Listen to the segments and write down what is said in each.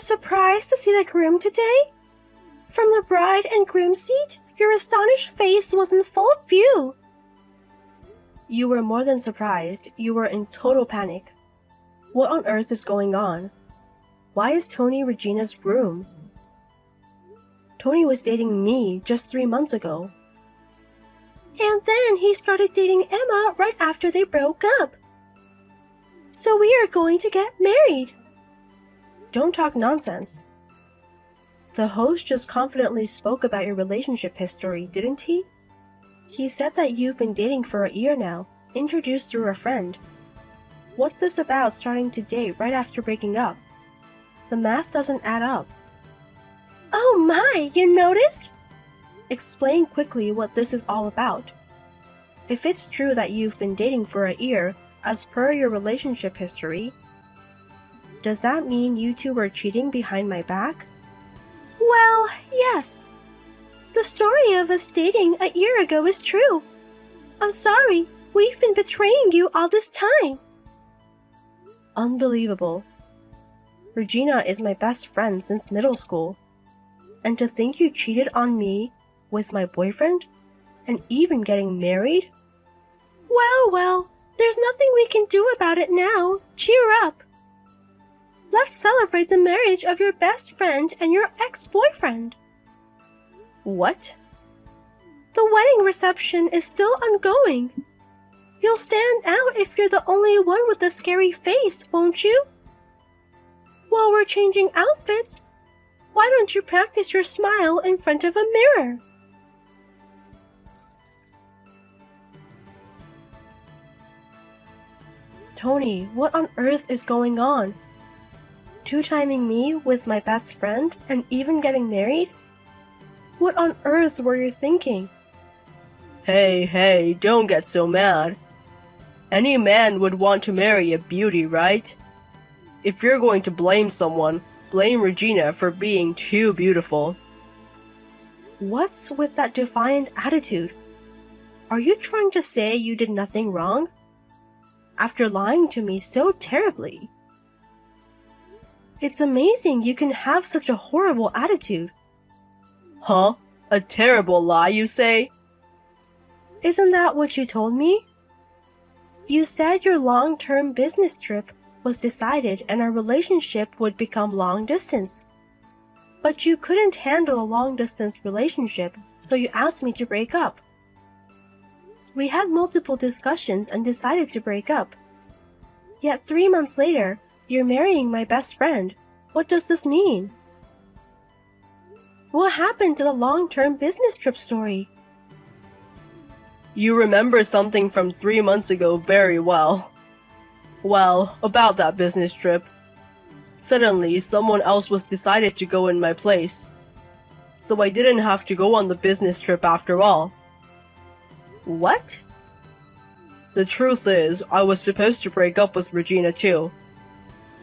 surprised to see the groom today? From the bride and groom seat, your astonished face was in full view. You were more than surprised, you were in total panic. What on earth is going on? Why is Tony Regina's groom? Tony was dating me just 3 months ago. And then he started dating Emma right after they broke up. So we are going to get married. Don't talk nonsense. The host just confidently spoke about your relationship history, didn't he? He said that you've been dating for a year now, introduced through a friend. What's this about starting to date right after breaking up? The math doesn't add up. Oh my, you noticed? Explain quickly what this is all about. If it's true that you've been dating for a year, as per your relationship history, does that mean you two were cheating behind my back? Well, yes. The story of us dating a year ago is true. I'm sorry, we've been betraying you all this time. Unbelievable. Regina is my best friend since middle school. And to think you cheated on me with my boyfriend? And even getting married? Well, there's nothing we can do about it now. Cheer up. Let's celebrate the marriage of your best friend and your ex-boyfriend. What? The wedding reception is still ongoing. You'll stand out if you're the only one with the scary face, won't you? While we're changing outfits, why don't you practice your smile in front of a mirror? Tony, what on earth is going on? Two-timing me with my best friend and even getting married? What on earth were you thinking? Hey, don't get so mad. Any man would want to marry a beauty, right? If you're going to blame someone, blame Regina for being too beautiful. What's with that defiant attitude? Are you trying to say you did nothing wrong? After lying to me so terribly. It's amazing you can have such a horrible attitude. Huh? A terrible lie, you say? Isn't that what you told me? You said your long-term business trip was decided and our relationship would become long distance. But you couldn't handle a long-distance relationship, so you asked me to break up. We had multiple discussions and decided to break up. Yet 3 months later, you're marrying my best friend. What does this mean? What happened to the long-term business trip story? You remember something from 3 months ago very well. Well, about that business trip. Suddenly, someone else was decided to go in my place. So I didn't have to go on the business trip after all. What? The truth is, I was supposed to break up with Regina too.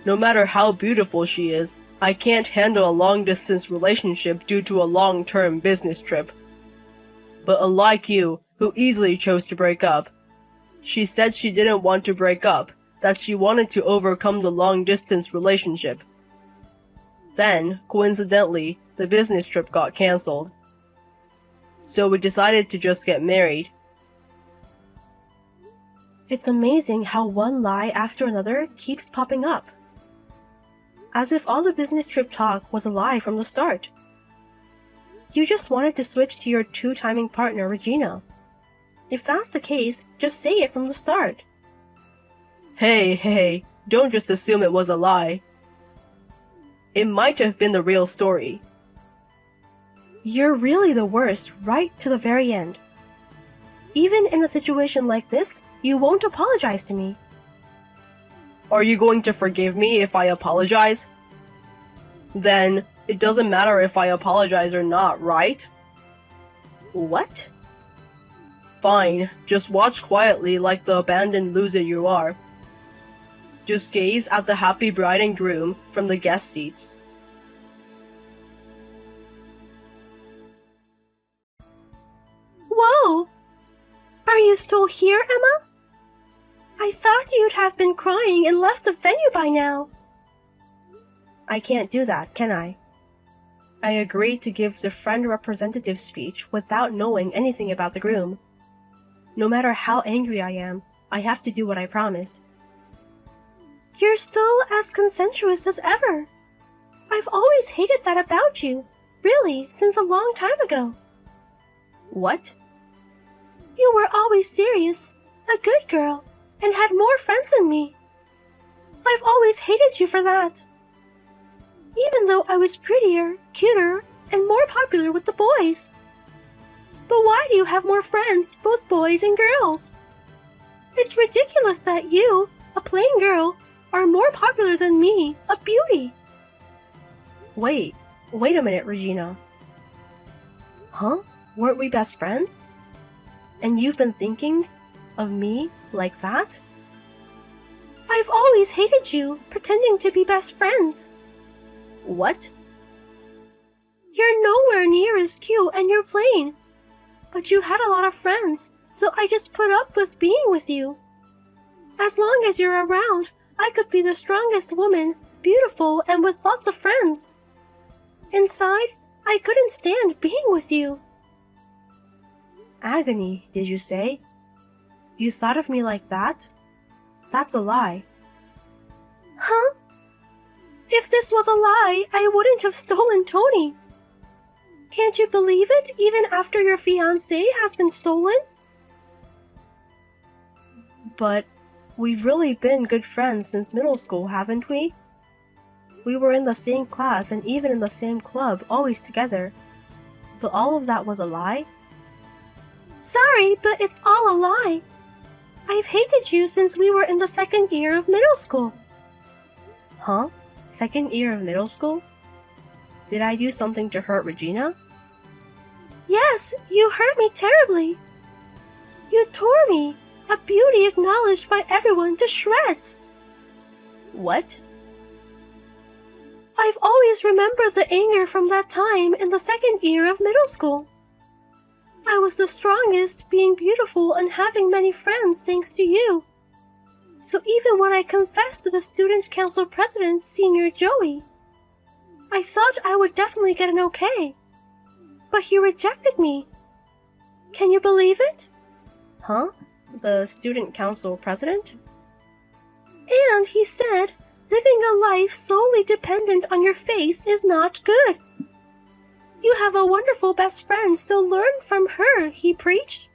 No matter how beautiful she is, I can't handle a long-distance relationship due to a long-term business trip. But unlike you, who easily chose to break up, she said she didn't want to break up, that she wanted to overcome the long-distance relationship. Then, coincidentally, the business trip got cancelled. So we decided to just get married. It's amazing how one lie after another keeps popping up. As if all the business trip talk was a lie from the start. You just wanted to switch to your two-timing partner, Regina. If that's the case, just say it from the start. Hey, don't just assume it was a lie. It might have been the real story. You're really the worst, right to the very end. Even in a situation like this, you won't apologize to me. Are you going to forgive me if I apologize? Then, it doesn't matter if I apologize or not, right? What? Fine, just watch quietly like the abandoned loser you are. Just gaze at the happy bride and groom from the guest seats. Whoa! Are you still here, Emma? I thought you'd have been crying and left the venue by now. I can't do that, can I? I agreed to give the friend representative speech without knowing anything about the groom. No matter how angry I am, I have to do what I promised. You're still as consensuous as ever. I've always hated that about you, really, since a long time ago. What? You were always serious, a good girl, and had more friends than me. I've always hated you for that. Even though I was prettier, cuter, and more popular with the boys. But why do you have more friends, both boys and girls? It's ridiculous that you, a plain girl, are more popular than me, a beauty. Wait a minute, Regina. Huh? Weren't we best friends? And you've been thinking of me like that? I've always hated you, pretending to be best friends. What? You're nowhere near as cute and you're plain. But you had a lot of friends, so I just put up with being with you. As long as you're around, I could be the strongest woman, beautiful and with lots of friends. Inside, I couldn't stand being with you. Agony, did you say? You thought of me like that? That's a lie. Huh? If this was a lie, I wouldn't have stolen Tony. Can't you believe it, even after your fiancé has been stolen? But we've really been good friends since middle school, haven't we? We were in the same class and even in the same club, always together. But all of that was a lie? Sorry, but it's all a lie. I've hated you since we were in the second year of middle school. Huh? Second year of middle school? Did I do something to hurt Regina? Yes, you hurt me terribly. You tore me, a beauty acknowledged by everyone, to shreds. What? I've always remembered the anger from that time in the second year of middle school. I was the strongest, being beautiful and having many friends thanks to you. So even when I confessed to the student council president, Senior Joey, I thought I would definitely get an okay. But he rejected me. Can you believe it? Huh? The student council president? And he said, living a life solely dependent on your face is not good. You have a wonderful best friend, so learn from her, he preached.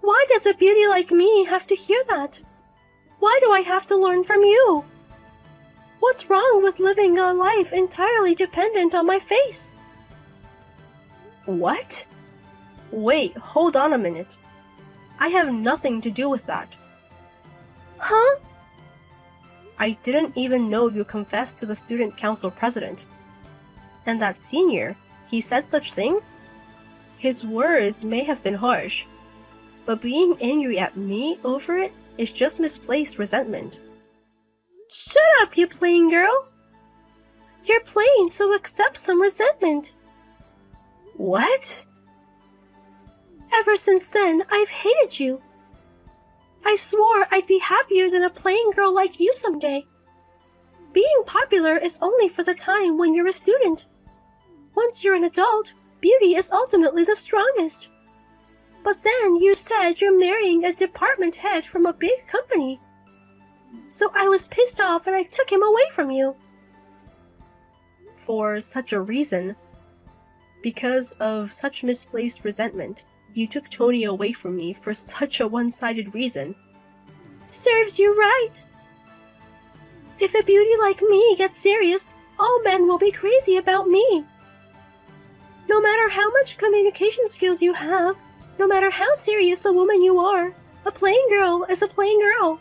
Why does a beauty like me have to hear that? Why do I have to learn from you? What's wrong with living a life entirely dependent on my face? What? Wait, hold on a minute. I have nothing to do with that. Huh? I didn't even know you confessed to the student council president. And that senior, he said such things? His words may have been harsh, but being angry at me over it is just misplaced resentment. Shut up, you plain girl! You're plain, so accept some resentment. What? Ever since then, I've hated you. I swore I'd be happier than a plain girl like you someday. Being popular is only for the time when you're a student. Once you're an adult, beauty is ultimately the strongest. But then you said you're marrying a department head from a big company. So I was pissed off and I took him away from you. For such a reason? Because of such misplaced resentment, you took Tony away from me for such a one-sided reason. Serves you right. If a beauty like me gets serious, all men will be crazy about me. No matter how much communication skills you have, no matter how serious a woman you are, a plain girl is a plain girl.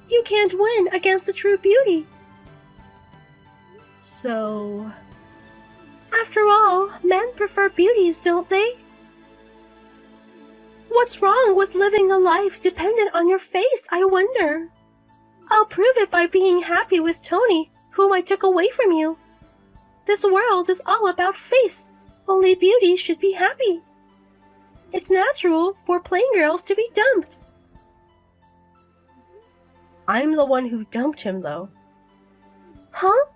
You can't win against a true beauty. So... After all, men prefer beauties, don't they? What's wrong with living a life dependent on your face, I wonder? I'll prove it by being happy with Tony, whom I took away from you. This world is all about face. Only beauty should be happy. It's natural for plain girls to be dumped. I'm the one who dumped him, though. Huh?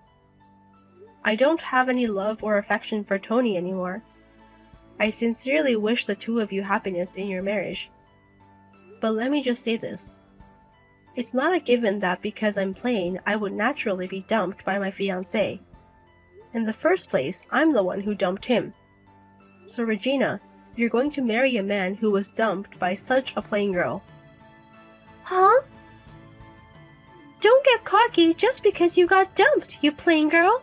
I don't have any love or affection for Tony anymore. I sincerely wish the two of you happiness in your marriage. But let me just say this. It's not a given that because I'm plain, I would naturally be dumped by my fiancé. In the first place, I'm the one who dumped him. So Regina, you're going to marry a man who was dumped by such a plain girl. Huh? Don't get cocky just because you got dumped, you plain girl.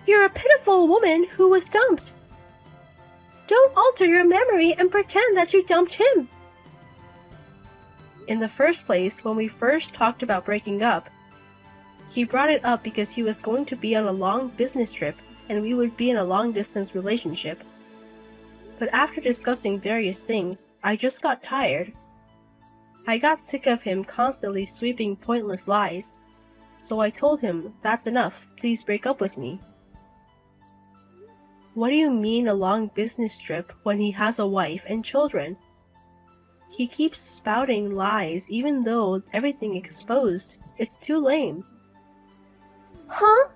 You're a pitiful woman who was dumped. Don't alter your memory and pretend that you dumped him. In the first place, when we first talked about breaking up, he brought it up because he was going to be on a long business trip and we would be in a long-distance relationship. But after discussing various things, I just got tired. I got sick of him constantly sweeping pointless lies. So I told him, that's enough, please break up with me. What do you mean a long business trip when he has a wife and children? He keeps spouting lies even though everything exposed. It's too lame. Huh?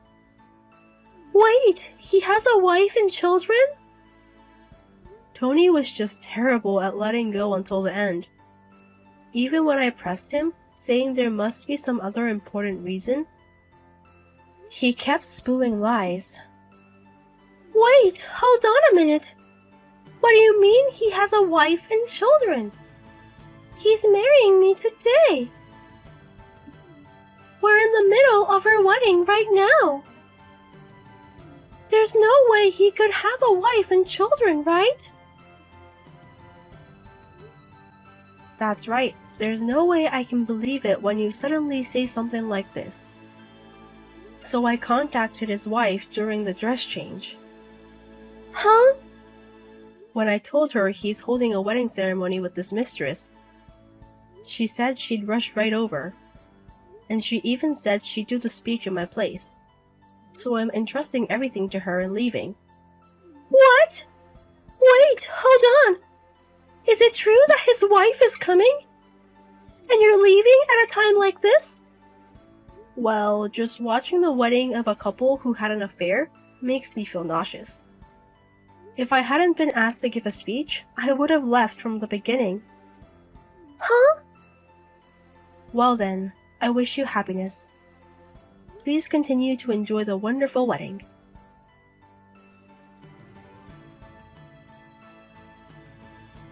Wait, he has a wife and children? Tony was just terrible at letting go until the end. Even when I pressed him, saying there must be some other important reason, he kept spewing lies. Wait, hold on a minute. What do you mean he has a wife and children? He's marrying me today. We're in the middle of our wedding right now. There's no way he could have a wife and children, right? That's right. There's no way I can believe it when you suddenly say something like this. So I contacted his wife during the dress change. Huh? When I told her he's holding a wedding ceremony with this mistress, she said she'd rush right over. And she even said she'd do the speech in my place. So I'm entrusting everything to her and leaving. What? Wait, hold on. Is it true that his wife is coming? And you're leaving at a time like this? Well, just watching the wedding of a couple who had an affair makes me feel nauseous. If I hadn't been asked to give a speech, I would have left from the beginning. Huh? Well then, I wish you happiness. Please continue to enjoy the wonderful wedding.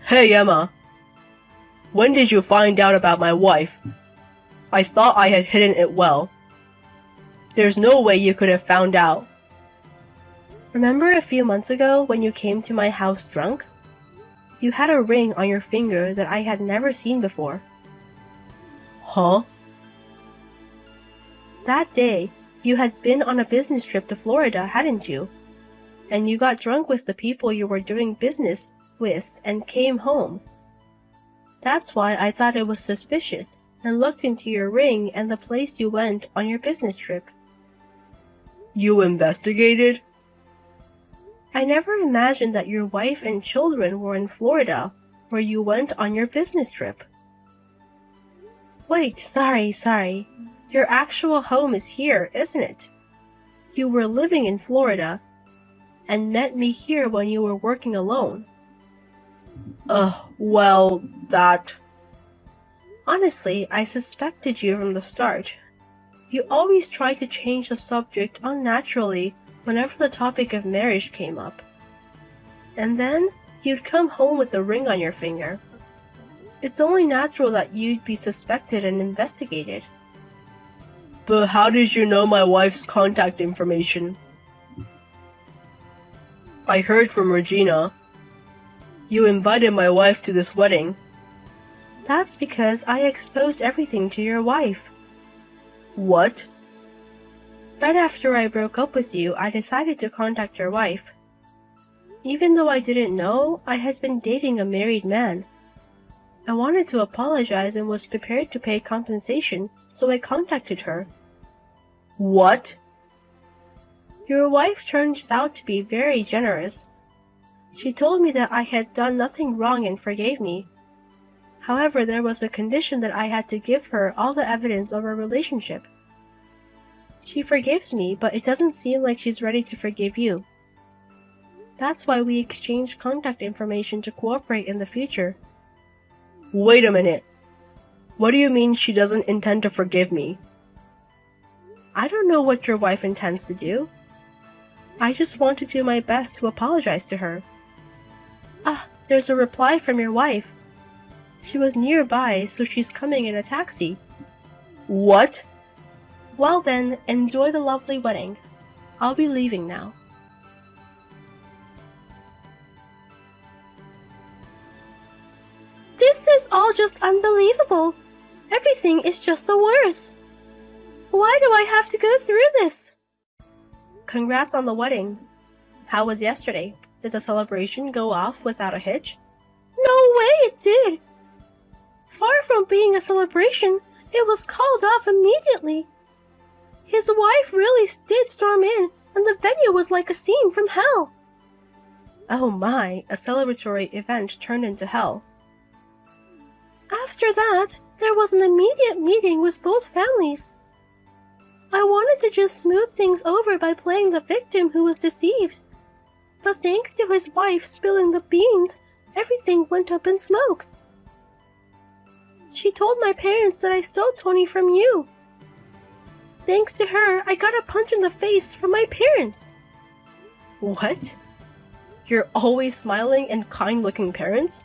Hey Emma, when did you find out about my wife? I thought I had hidden it well. There's no way you could have found out. Remember a few months ago when you came to my house drunk? You had a ring on your finger that I had never seen before. Huh? That day, you had been on a business trip to Florida, hadn't you? And you got drunk with the people you were doing business with and came home. That's why I thought it was suspicious and looked into your ring and the place you went on your business trip. You investigated? I never imagined that your wife and children were in Florida, where you went on your business trip. Wait, sorry. Your actual home is here, isn't it? You were living in Florida, and met me here when you were working alone. Well, that... Honestly, I suspected you from the start. You always tried to change the subject unnaturally whenever the topic of marriage came up. And then, you'd come home with a ring on your finger. It's only natural that you'd be suspected and investigated. But how did you know my wife's contact information? I heard from Regina. You invited my wife to this wedding. That's because I exposed everything to your wife. What? Right after I broke up with you, I decided to contact your wife. Even though I didn't know, I had been dating a married man. I wanted to apologize and was prepared to pay compensation, so I contacted her. What? Your wife turns out to be very generous. She told me that I had done nothing wrong and forgave me. However, there was a condition that I had to give her all the evidence of our relationship. She forgives me, but it doesn't seem like she's ready to forgive you. That's why we exchanged contact information to cooperate in the future. Wait a minute. What do you mean she doesn't intend to forgive me? I don't know what your wife intends to do. I just want to do my best to apologize to her. Ah, there's a reply from your wife. She was nearby, so she's coming in a taxi. What? Well then, enjoy the lovely wedding. I'll be leaving now. This is all just unbelievable. Everything is just the worst. Why do I have to go through this? Congrats on the wedding. How was yesterday? Did the celebration go off without a hitch? No way it did. Far from being a celebration, it was called off immediately. His wife really did storm in, and the venue was like a scene from hell. Oh my, a celebratory event turned into hell. After that, there was an immediate meeting with both families. I wanted to just smooth things over by playing the victim who was deceived. But thanks to his wife spilling the beans, everything went up in smoke. She told my parents that I stole Tony from you. Thanks to her, I got a punch in the face from my parents. What? You're always smiling and kind-looking parents?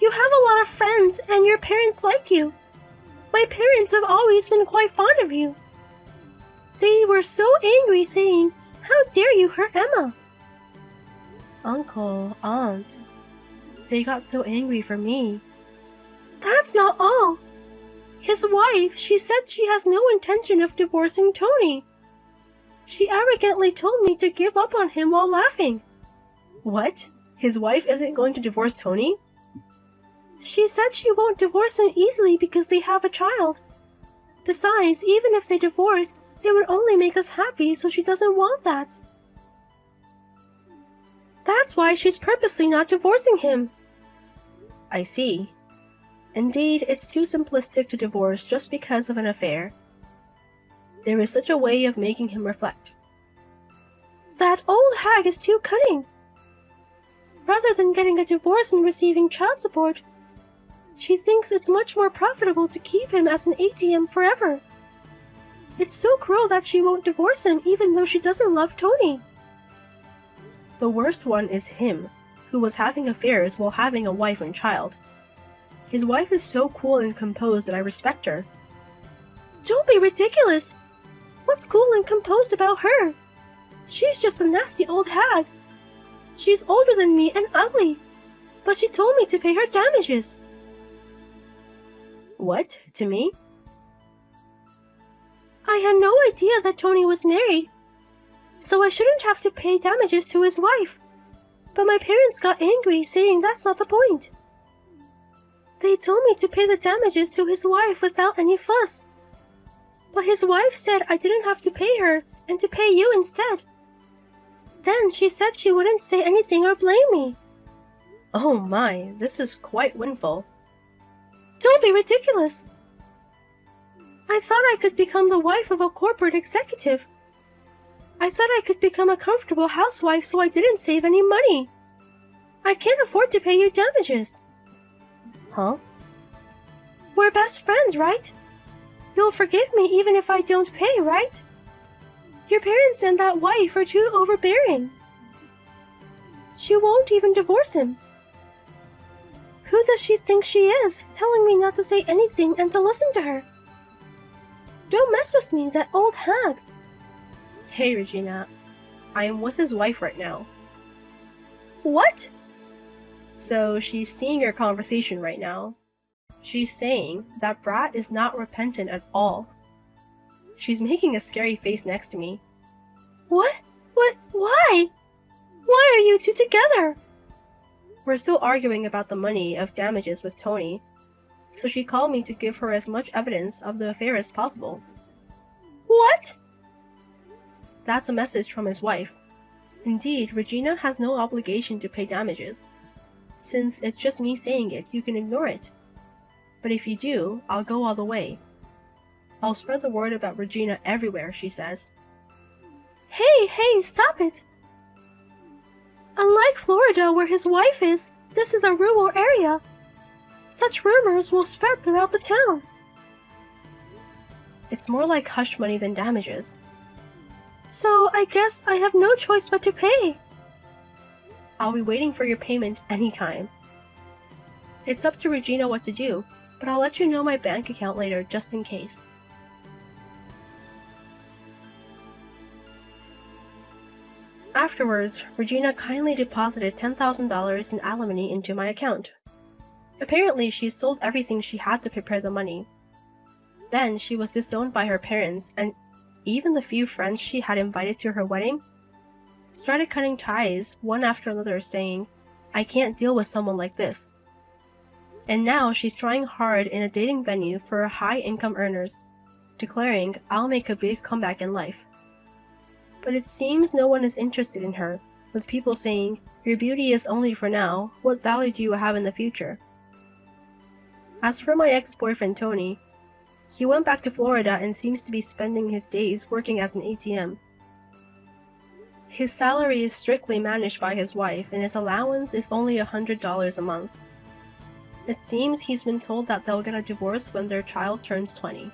You have a lot of friends, and your parents like you. My parents have always been quite fond of you. They were so angry, saying, "How dare you hurt Emma?" Uncle, Aunt, they got so angry for me. That's not all. His wife, she said she has no intention of divorcing Tony. She arrogantly told me to give up on him while laughing. What? His wife isn't going to divorce Tony? She said she won't divorce him easily because they have a child. Besides, even if they divorced, it would only make us happy, so she doesn't want that. That's why she's purposely not divorcing him. I see. Indeed, it's too simplistic to divorce just because of an affair. There is such a way of making him reflect. That old hag is too cunning. Rather than getting a divorce and receiving child support, she thinks it's much more profitable to keep him as an ATM forever. It's so cruel that she won't divorce him even though she doesn't love Tony. The worst one is him, who was having affairs while having a wife and child. His wife is so cool and composed that I respect her. Don't be ridiculous. What's cool and composed about her? She's just a nasty old hag. She's older than me and ugly, but she told me to pay her damages. What? To me? I had no idea that Tony was married, so I shouldn't have to pay damages to his wife. But my parents got angry, saying that's not the point. They told me to pay the damages to his wife without any fuss. But his wife said I didn't have to pay her and to pay you instead. Then she said she wouldn't say anything or blame me. Oh my, this is quite windful. Don't be ridiculous. I thought I could become the wife of a corporate executive. I thought I could become a comfortable housewife so I didn't save any money. I can't afford to pay you damages. Huh? We're best friends, right? You'll forgive me even if I don't pay, right? Your parents and that wife are too overbearing. She won't even divorce him. Who does she think she is, telling me not to say anything and to listen to her? Don't mess with me, that old hag. Hey, Regina. I am with his wife right now. What? So she's seeing your conversation right now. She's saying that Brat is not repentant at all. She's making a scary face next to me. What? Why? Why are you two together? We're still arguing about the money of damages with Tony, so she called me to give her as much evidence of the affair as possible. What? That's a message from his wife. Indeed, Regina has no obligation to pay damages. Since it's just me saying it, you can ignore it. But if you do, I'll go all the way. I'll spread the word about Regina everywhere, she says. Hey, stop it! Unlike Florida, where his wife is, this is a rural area. Such rumors will spread throughout the town. It's more like hush money than damages. So I guess I have no choice but to pay. I'll be waiting for your payment anytime. It's up to Regina what to do, but I'll let you know my bank account later just in case. Afterwards, Regina kindly deposited $10,000 in alimony into my account. Apparently, she sold everything she had to prepare the money. Then, she was disowned by her parents, and even the few friends she had invited to her wedding started cutting ties one after another, saying, "I can't deal with someone like this." And now she's trying hard in a dating venue for high-income earners, declaring, "I'll make a big comeback in life." But it seems no one is interested in her, with people saying, "Your beauty is only for now, what value do you have in the future?" As for my ex-boyfriend Tony, he went back to Florida and seems to be spending his days working as an ATM. His salary is strictly managed by his wife, and his allowance is only $100 a month. It seems he's been told that they'll get a divorce when their child turns 20.